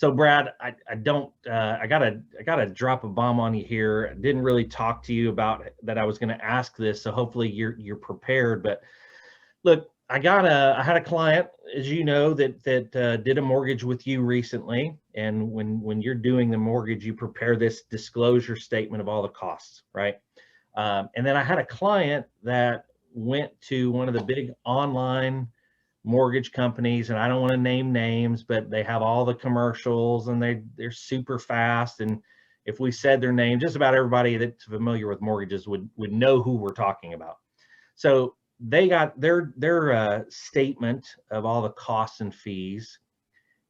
So Brad, I gotta drop a bomb on you here. I didn't really talk to you about that. I was going to ask this, so hopefully you're prepared. But look, I had a client, as you know, that did a mortgage with you recently. And when you're doing the mortgage, you prepare this disclosure statement of all the costs, right? And then I had a client that went to one of the big online mortgage companies, and I don't want to name names, but they have all the commercials and they're super fast. And if we said their name, just about everybody that's familiar with mortgages would know who we're talking about. So they got their statement of all the costs and fees,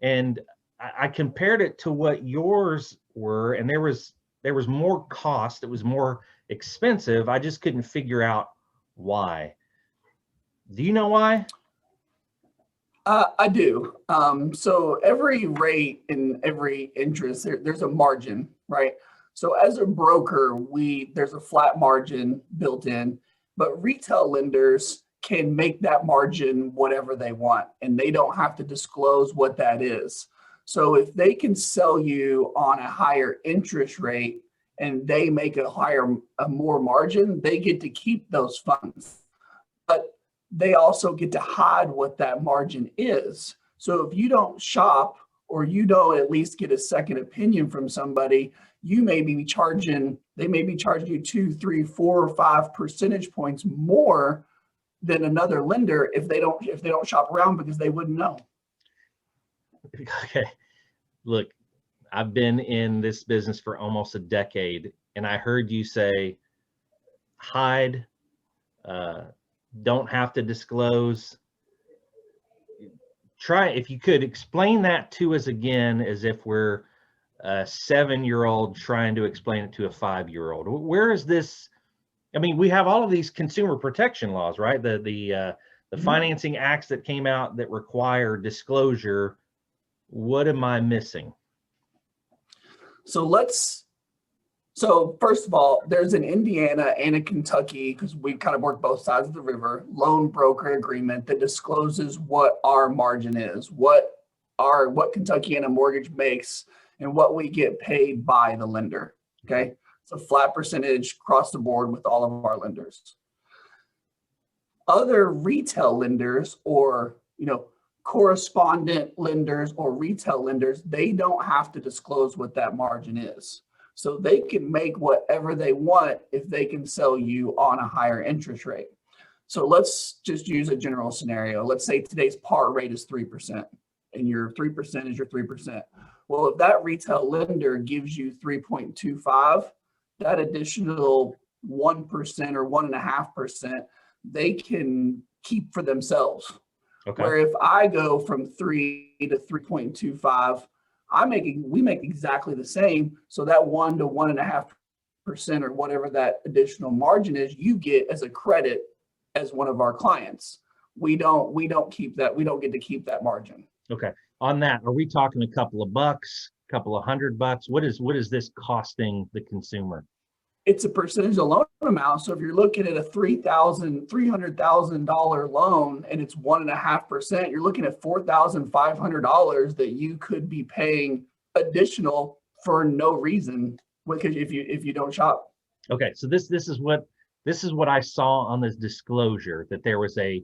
and I compared it to what yours were, and there was more cost. It was more expensive. I just couldn't figure out why. Do you know why? I do. So every rate and every interest, there's a margin, right? So as a broker, there's a flat margin built in, but retail lenders can make that margin whatever they want, and they don't have to disclose what that is. So if they can sell you on a higher interest rate and they make a more margin, they get to keep those funds. But they also get to hide what that margin is. So if you don't shop or you don't at least get a second opinion from somebody, they may be charging you 2, 3, 4, or 5 percentage points more than another lender if they don't shop around, because they wouldn't know. Okay. Look, I've been in this business for almost a decade, and I heard you say hide, don't have to disclose. Try, if you could explain that to us again, as if we're a 7-year-old trying to explain it to a 5-year-old. Where is this? I mean, we have all of these consumer protection laws, right? The financing acts that came out that require disclosure. What am I missing? So first of all, there's an Indiana and a Kentucky, because we kind of work both sides of the river, loan broker agreement that discloses what our margin is, what Kentuckiana mortgage makes, and what we get paid by the lender. Okay. It's a flat percentage across the board with all of our lenders. Other retail lenders, or correspondent lenders or retail lenders, they don't have to disclose what that margin is. So they can make whatever they want if they can sell you on a higher interest rate. So let's just use a general scenario. Let's say today's par rate is 3% and your 3% is your 3%. Well, if that retail lender gives you 3.25, that additional 1% or 1.5%, they can keep for themselves. Okay. Where if I go from 3 to 3.25, we make exactly the same. So that 1 to 1.5% or whatever that additional margin is, you get as a credit as one of our clients. We don't keep that. We don't get to keep that margin. Okay. On that, are we talking a couple of bucks, a couple of $100? What is this costing the consumer? It's a percentage of loan amount. So if you're looking at a $300,000 loan and it's 1.5%, you're looking at $4,500 that you could be paying additional for no reason, because if you don't shop. Okay, so this is what I saw on this disclosure, that there was a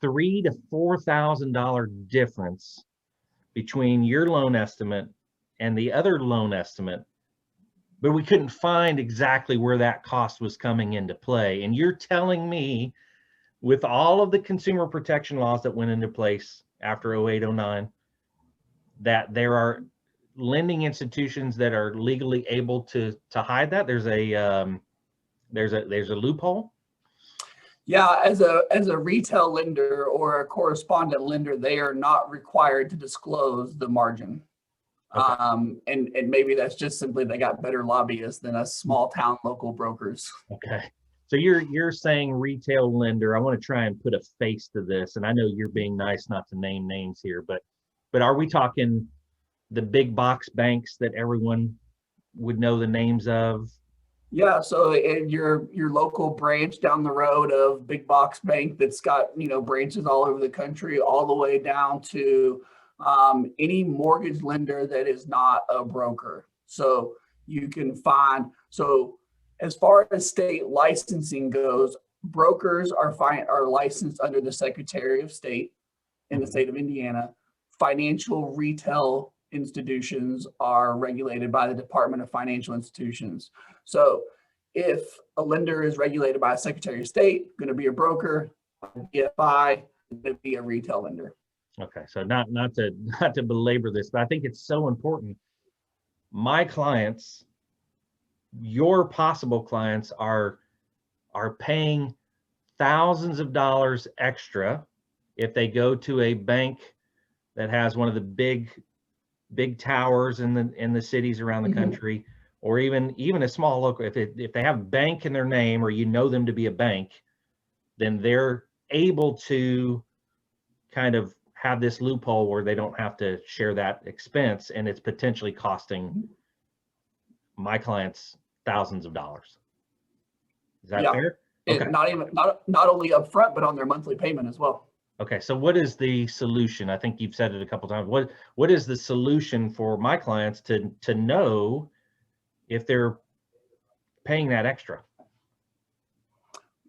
$3,000 to $4,000 difference between your loan estimate and the other loan estimate. But we couldn't find exactly where that cost was coming into play. And you're telling me, with all of the consumer protection laws that went into place after 08, 09, that there are lending institutions that are legally able to hide that? There's a loophole? Yeah, as a retail lender or a correspondent lender, they are not required to disclose the margin. Okay. And maybe that's just simply they got better lobbyists than us small town local brokers. Okay. So you're saying retail lender. I want to try and put a face to this, and I know you're being nice not to name names here, but are we talking the big box banks that everyone would know the names of? Yeah, so in your local branch down the road of big box bank that's got branches all over the country, all the way down to any mortgage lender that is not a broker. So you can find, so as far as state licensing goes, brokers are licensed under the Secretary of State in the state of Indiana. Financial retail institutions are regulated by the Department of Financial Institutions. So if a lender is regulated by a Secretary of State, going to be a broker, DFI, going to be a retail lender. Okay, so not to belabor this, but I think it's so important. My clients, your possible clients, are paying thousands of dollars extra if they go to a bank that has one of the big towers in the cities around the country, or even a small local. If they have bank in their name, or you know them to be a bank, then they're able to kind of have this loophole where they don't have to share that expense, and it's potentially costing my clients thousands of dollars. Is that fair? Okay. Not only upfront, but on their monthly payment as well. Okay, so what is the solution? I think you've said it a couple times. What is the solution for my clients to know if they're paying that extra?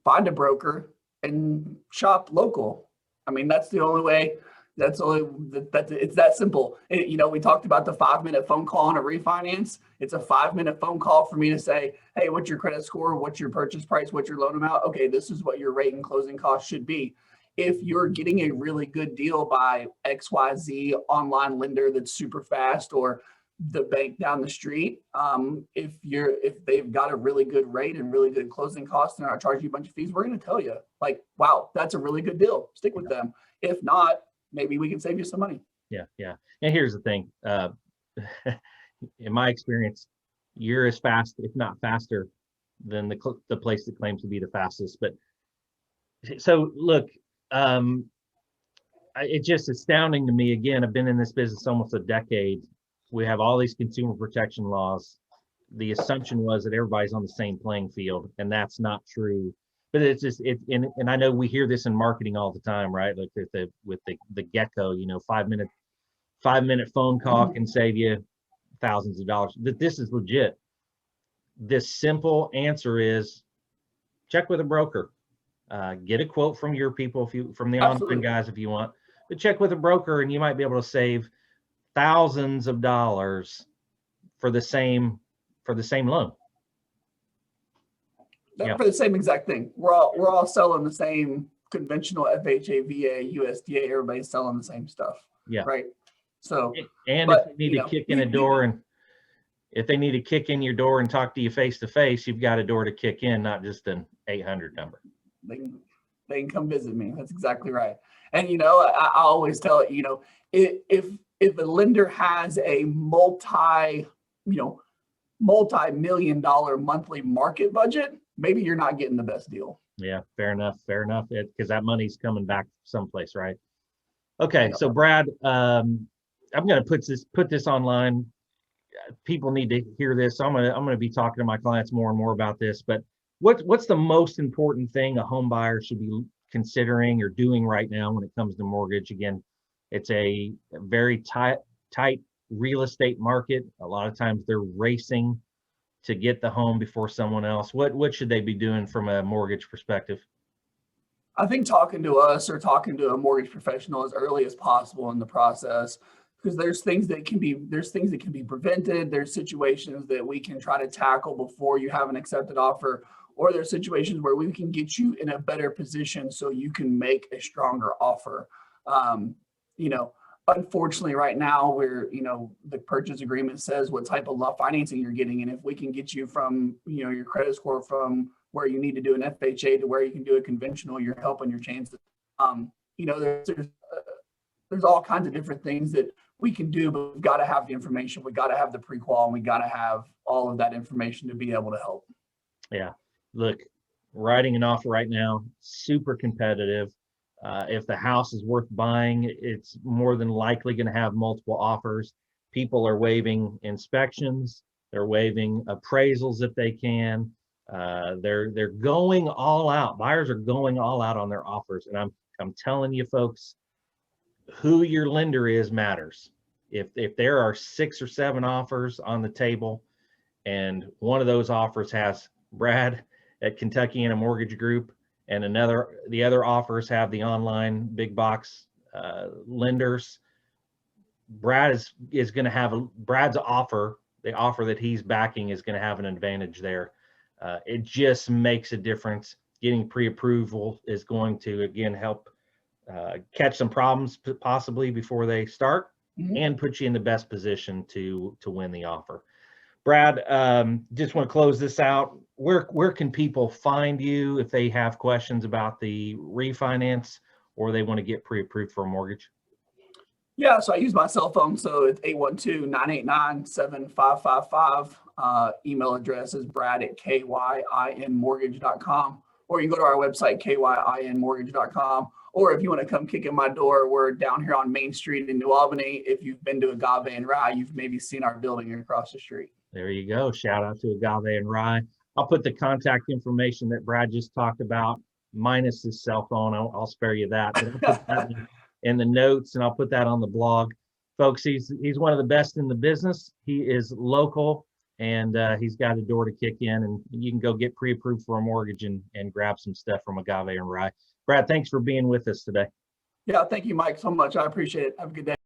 Find a broker and shop local. I mean, that's the only way. It's that simple. We talked about the 5-minute phone call on a refinance. It's a 5-minute phone call for me to say, hey, what's your credit score? What's your purchase price? What's your loan amount? Okay, this is what your rate and closing costs should be. If you're getting a really good deal by XYZ online lender that's super fast, or the bank down the street, if they've got a really good rate and really good closing costs and are charging you a bunch of fees, we're going to tell you, like, wow, that's a really good deal. Stick with them. If not, maybe we can save you some money. Yeah. And here's the thing. In my experience, you're as fast, if not faster, than the place that claims to be the fastest. But so look, it's just astounding to me. Again, I've been in this business almost a decade. We have all these consumer protection laws. The assumption was that everybody's on the same playing field, and that's not true. But it's just and I know we hear this in marketing all the time, right? Like with the gecko, 5-minute phone call can save you thousands of dollars. That this is legit. This simple answer is check with a broker. Get a quote from your people, from the online guys if you want, but check with a broker and you might be able to save thousands of dollars for the same loan. For the same exact thing. We're all selling the same conventional FHA, VA, USDA. Everybody's selling the same stuff. Yeah. Right. So, and if they need to kick in a door, and if they need to kick in your door and talk to you face to face, you've got a door to kick in, not just an 800 number. They can come visit me. That's exactly right. And I always tell it, if a lender has a multi-million-dollar monthly market budget, maybe you're not getting the best deal. Yeah, fair enough. Because that money's coming back someplace, right? Okay, so Brad, I'm going to put this online. People need to hear this. So I'm going to be talking to my clients more and more about this. But what's the most important thing a home buyer should be considering or doing right now when it comes to mortgage? Again, it's a very tight real estate market. A lot of times they're racing to get the home before someone else. What should they be doing from a mortgage perspective? I think talking to us or talking to a mortgage professional as early as possible in the process, because there's things that can be prevented. There's situations that we can try to tackle before you have an accepted offer, or there's situations where we can get you in a better position so you can make a stronger offer. Unfortunately, right now, the purchase agreement says what type of financing you're getting, and if we can get you from your credit score from where you need to do an FHA to where you can do a conventional, you're helping your chances. There's all kinds of different things that we can do, but we've got to have the information. We got to have the pre-qual, and we got to have all of that information to be able to help. Yeah, look, writing an offer right now, super competitive. If the house is worth buying, it's more than likely going to have multiple offers. People are waiving inspections. They're waiving appraisals if they can. They're going all out. Buyers are going all out on their offers. And I'm telling you folks, who your lender is matters. If there are 6 or 7 offers on the table, and one of those offers has Brad at Kentuckiana Mortgage Group, and the other offers have the online big box lenders, Brad is going to have Brad's offer, the offer that he's backing, is going to have an advantage there. It just makes a difference. Getting pre-approval is going to, again, help catch some problems possibly before they start, and put you in the best position to win the offer. Brad, just want to close this out. Where can people find you if they have questions about the refinance or they want to get pre-approved for a mortgage? Yeah, so I use my cell phone, so it's 812-989-7555. Email address is brad@kyinmortgage.com, or you can go to our website, kyinmortgage.com. Or if you want to come kick in my door, we're down here on Main Street in New Albany. If you've been to Agave and Rye, you've maybe seen our building across the street. There you go. Shout out to Agave and Rye. I'll put the contact information that Brad just talked about, minus his cell phone. I'll spare you that. But I'll put that in the notes, and I'll put that on the blog. Folks, he's one of the best in the business. He is local, and he's got a door to kick in, and you can go get pre-approved for a mortgage and grab some stuff from Agave and Rye. Brad, thanks for being with us today. Yeah, thank you, Mike, so much. I appreciate it. Have a good day.